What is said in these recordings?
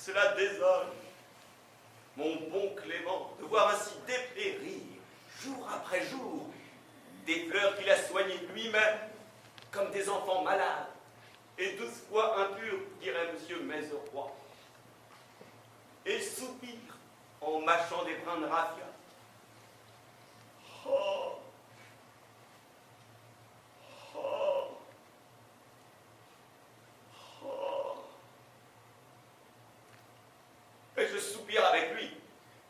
Cela désole, mon bon Clément, de voir ainsi dépérir, jour après jour, des fleurs qu'il a soignées lui-même, comme des enfants malades, et 12 fois impurs, dirait M. Mézeroy. Et soupire en mâchant des brins de raffia. Oh, oh, oh. Et je soupire avec lui,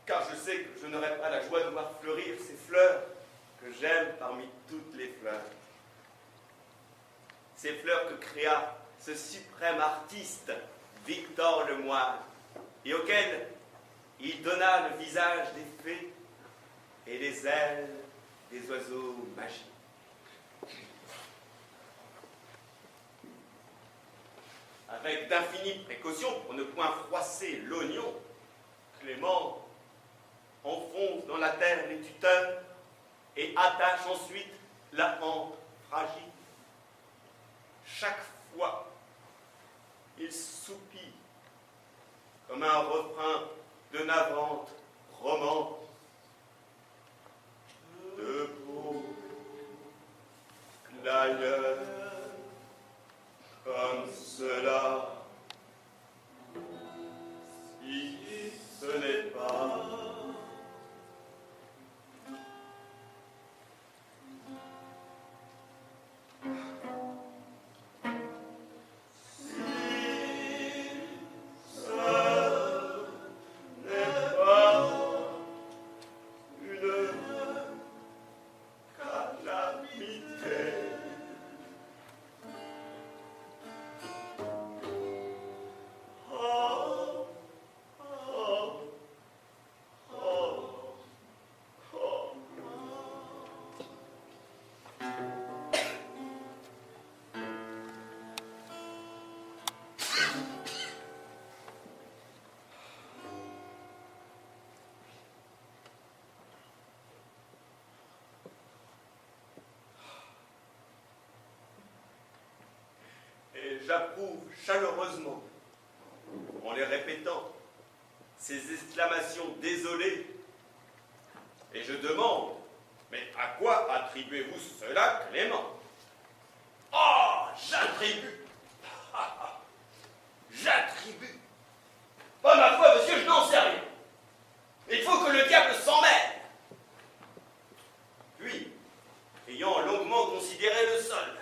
car je sais que je n'aurai pas la joie de voir fleurir ces fleurs que j'aime parmi toutes les fleurs. Ces fleurs que créa ce suprême artiste, Victor Lemoine, et auquel il donna le visage des fées et les ailes des oiseaux magiques. Avec d'infinies précautions pour ne point froisser l'oignon, Clément enfonce dans la terre les tuteurs et attache ensuite la hampe fragile. Chaque fois, il soupire comme un refrain de navrante romance. De beau d'ailleurs, comme cela, si ce n'est pas j'approuve chaleureusement, en les répétant, ces exclamations désolées, et je demande, mais à quoi attribuez-vous cela, Clément? Oh, j'attribue. J'attribue. Oh, ma foi, monsieur, je n'en sais rien. Il faut que le diable s'en mêle. Puis, ayant longuement considéré le sol,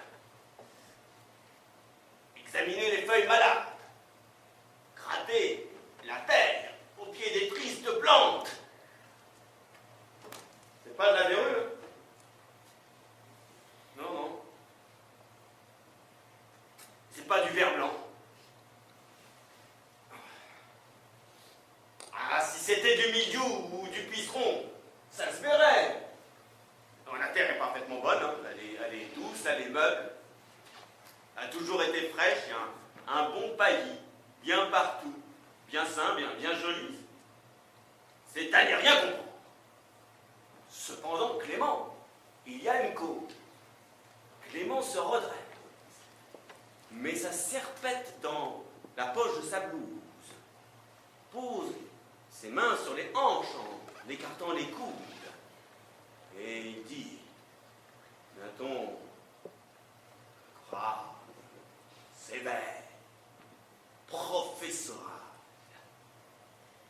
examiner les feuilles malades, gratter la terre au pied des tristes plantes. C'est pas de la verrue? Non, non. C'est pas du ver blanc. Ah, si c'était du mildiou ou du puceron, ça se verrait. Non, la terre est parfaitement bonne, hein. Elle est douce, elle est meuble. A toujours été fraîche, et un bon paillis, bien partout, bien sain, bien joli. C'est à n'y rien comprendre. Cependant, Clément, il y a une cause. Clément se redresse, met sa serpette dans la poche de sa blouse, pose ses mains sur les hanches en écartant les coudes, et il dit, d'un ton grave, sévère, professoral.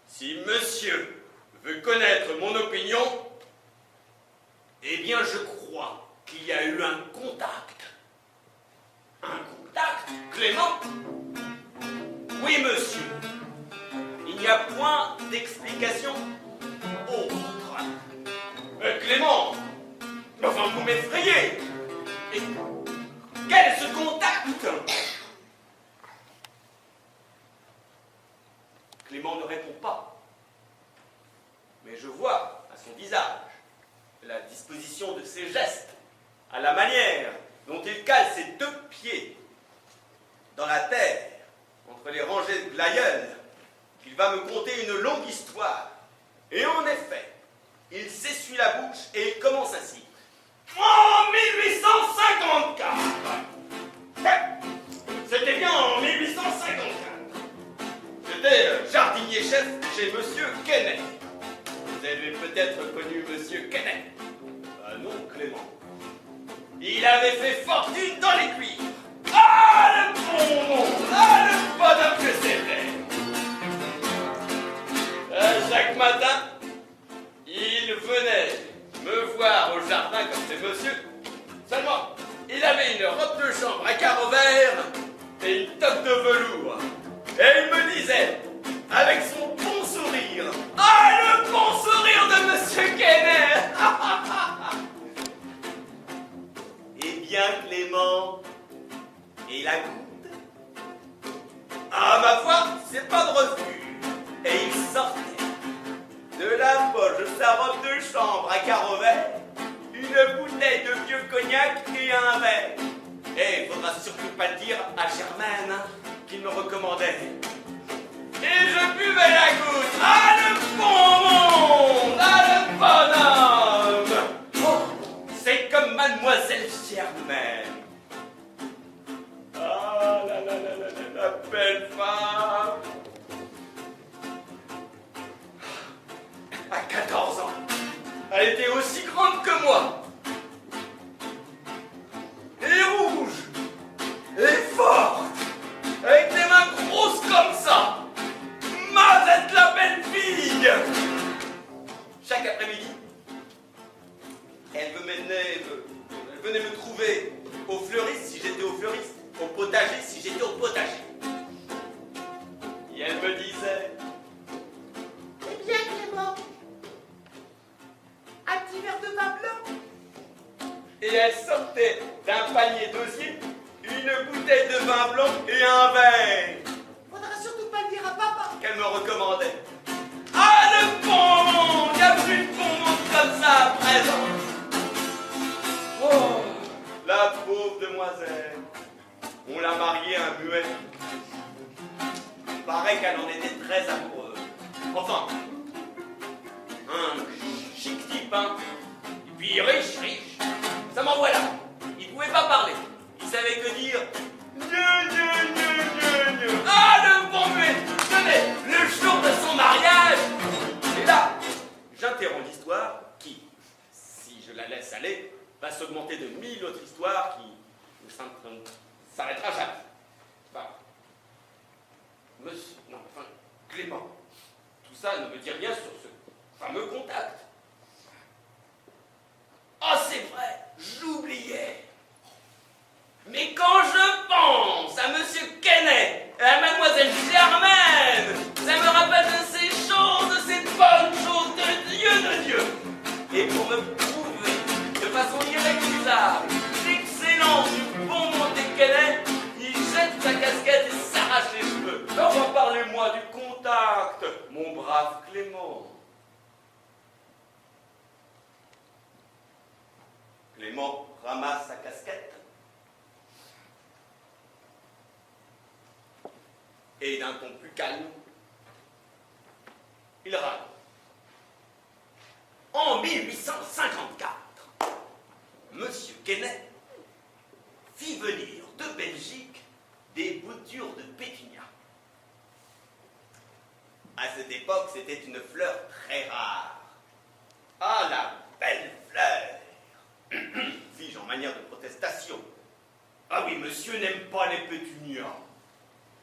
Si monsieur veut connaître mon opinion, eh bien je crois qu'il y a eu un contact. Un contact, Clément? Oui, monsieur. Il n'y a point d'explication autre. Clément, enfin vous m'effrayez. Et quel est ce contact? Clément ne répond pas. Mais je vois à son visage la disposition de ses gestes, à la manière dont il cale ses deux pieds dans la terre, entre les rangées de glaïeuls, qu'il va me conter une longue histoire. Et en effet, il s'essuie la bouche et il commence ainsi. En 1854, c'était bien en 1854, j'étais jardinier-chef chez Monsieur Quesnay. Vous avez peut-être connu Monsieur Quesnay. Ah non, Clément. Il avait fait fortune dans les cuivres. Ah, le bon monde! Ah, le bonhomme que c'était! Chaque matin, il venait me voir au jardin comme c'est monsieur. Seulement, il avait une robe de chambre à carreaux verts et une toque de velours. Et il me disait, avec son bon sourire, ah, le bon sourire de monsieur Quesnay! Eh bien, Clément, et la goutte? Ah, ma foi, c'est pas de refus. Et il sortait de la poche de sa robe de chambre à carreaux verts une bouteille de vieux cognac et un verre. Et il faudra surtout pas le dire à Germaine, hein, qu'il me recommandait. Et je buvais la goutte. Ah, le bon monde! Ah, le bonhomme! Oh, c'est comme mademoiselle Germaine. Ah, la belle femme. À 14 ans, elle était aussi grande que moi. Et rouge. Et forte. Avec des mains grosses comme ça. Ma, vous êtes la belle fille. Chaque après-midi, elle venait me trouver au fleuriste si j'étais au fleuriste, au potager si j'étais au potager. Et elle me disait, Eh bien, Clément, un petit verre de vin blanc. et elle sortait d'un panier d'osier une bouteille de vin blanc et un verre Faudra surtout pas le dire à papa. qu'elle me recommandait. Ah, le bon monde! Il n'y a plus de bon monde comme ça à présent. Oh, la pauvre demoiselle. On l'a mariée à un muet. Paraît qu'elle en était très amoureuse. Enfin, un chic type, hein. Et puis riche. Ça m'en voilà. Il pouvait pas parler. Il savait que dire. Ah, le bon muet! Tenez, le jour de son mariage. Et là, j'interromps l'histoire qui, si je la laisse aller, va s'augmenter de 1000 autres histoires qui ne s'arrêtera jamais. Enfin, monsieur, non, enfin, Clément, tout ça ne me dit rien sur ce fameux contact. Ah, c'est vrai, j'oubliais. Mais quand je pense à Monsieur Quesnay et à Mademoiselle Germaine, ça me rappelle de ces choses, de ces bonnes choses de Dieu. Et pour me prouver de façon irrécusable l'excellence du bon Monte Quesnay, il jette sa casquette et s'arrache les cheveux. Alors parlez-moi du contact, mon brave Clément. Clément ramasse sa casquette et d'un ton plus calme, il râle. En 1854, Monsieur Quesnay fit venir de Belgique des boutures de pétunia. À cette époque, c'était une fleur très rare. Ah, la belle fleur! Fis-je en manière de protestation. Ah oui, monsieur n'aime pas les pétunias.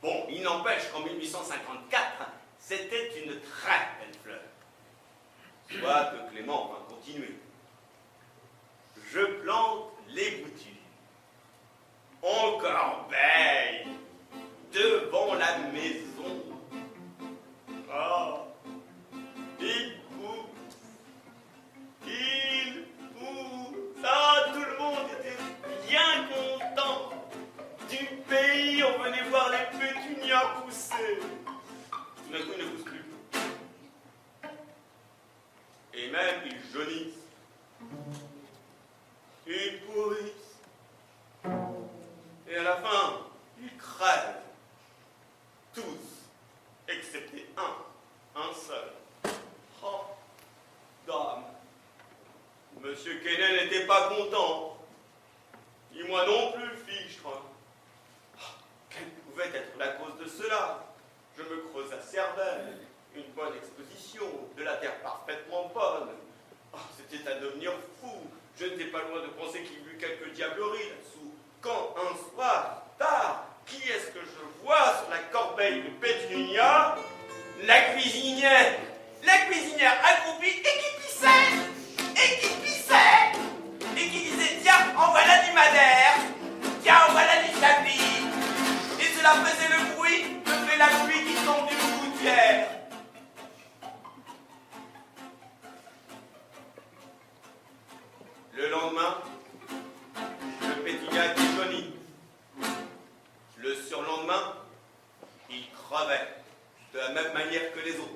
Bon, il n'empêche qu'en 1854, c'était une très belle fleur. Soit que Clément va continuer. Je plante les boutures. Encore belle, devant la maison. Ah, il pousse. Ah, tout le monde était bien content. Du pays, on venait voir les pétunias pousser. Tout d'un coup, ils ne poussent plus. Et même, ils jaunissent. Ils pourrissent. Et à la fin, ils crèvent. Tous, excepté un seul. Oh, dame. Monsieur Quesnay n'était pas content. Et moi non plus, fichtre. Quelle pouvait être la cause de cela? Je me creuse assez cervelle, une bonne exposition, de la terre parfaitement bonne. Oh, c'était à devenir fou. Je n'étais pas loin de penser qu'il y eut quelques diableries là-dessous. Quand, un soir, tard, qui est-ce que je vois sur la corbeille de Pétunia? La cuisinière accroupie et qui pissait, et qui disait: tiens, en voilà du madère, tiens, en voilà du chablis. Et cela faisait le bruit que fait la pluie qui tombe d'une gouttière. Le lendemain, le Pétunia était jauni. Le surlendemain, il crevait de la même manière que les autres.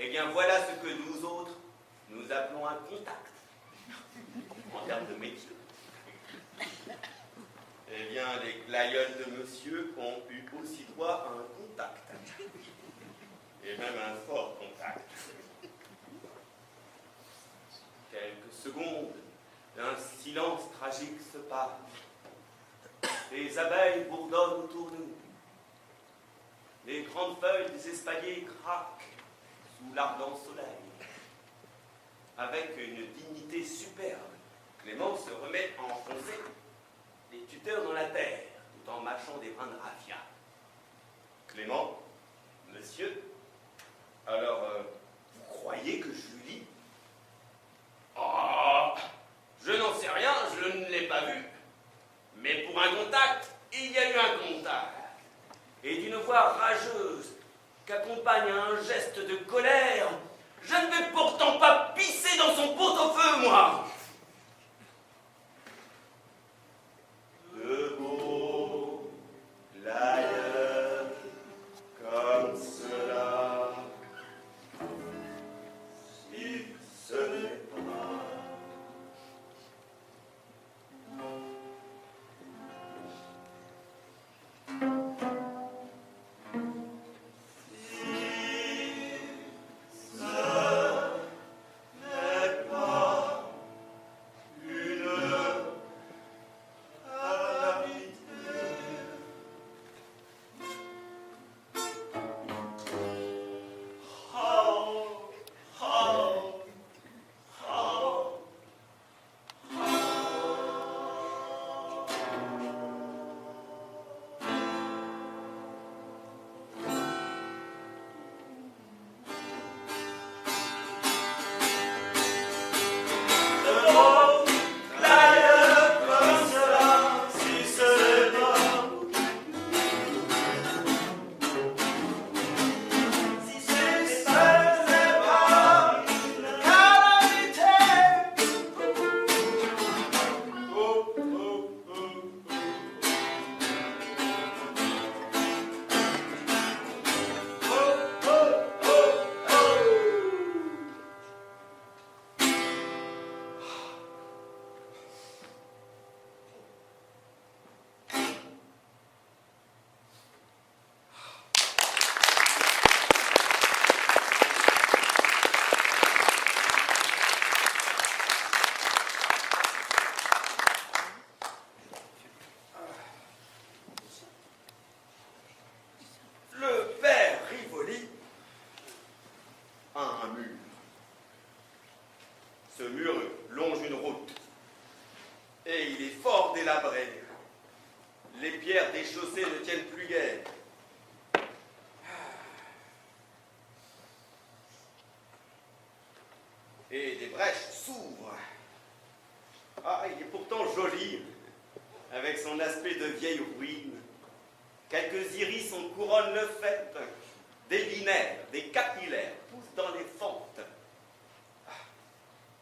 Eh bien, voilà ce que nous autres, nous appelons un contact, en termes de métier. Eh bien, les glaïeuls de monsieur ont eu aussi droit à un contact, et même un fort contact. Quelques secondes d'un silence tragique se passent. Les abeilles bourdonnent autour de nous. Les grandes feuilles des espaliers craquent sous l'ardent soleil. Avec une dignité superbe, Clément se remet à enfoncer les tuteurs dans la terre, tout en mâchant des brins de raffia. Clément, monsieur, alors, vous croyez que je lui lis? Oh, je n'en sais rien, je ne l'ai pas vu. Mais pour un contact, il y a eu un contact. Et d'une voix rageuse, qu'accompagne un geste de colère, je ne vais pourtant pas pisser dans son pot-au-feu, moi. Debout, l'ailleurs, comme cela, si ce n'est pas. Ce mur longe une route, et il est fort délabré. Les pierres des chaussées ne tiennent plus guère. Et des brèches s'ouvrent. Ah, il est pourtant joli, avec son aspect de vieille ruine. Quelques iris en couronnent le fait. Des linéaires, des capillaires poussent dans les fentes.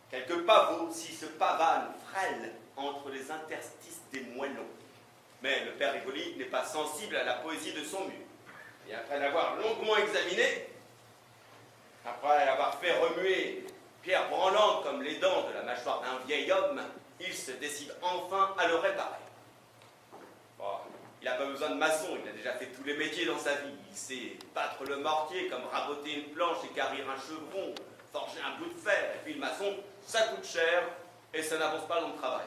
Quelques pavots aussi se pavanent, frêles, entre les interstices des moellons. Mais le père Rivoli n'est pas sensible à la poésie de son mur. Et après l'avoir longuement examiné, après l'avoir fait remuer pierre branlante comme les dents de la mâchoire d'un vieil homme, il se décide enfin à le réparer. Bon, il n'a pas besoin de maçon, il a déjà fait tous les métiers dans sa vie. Il sait battre le mortier comme raboter une planche et carrir un chevron, forger un bout de fer. Et puis le maçon, ça coûte cher et ça n'avance pas dans le travail.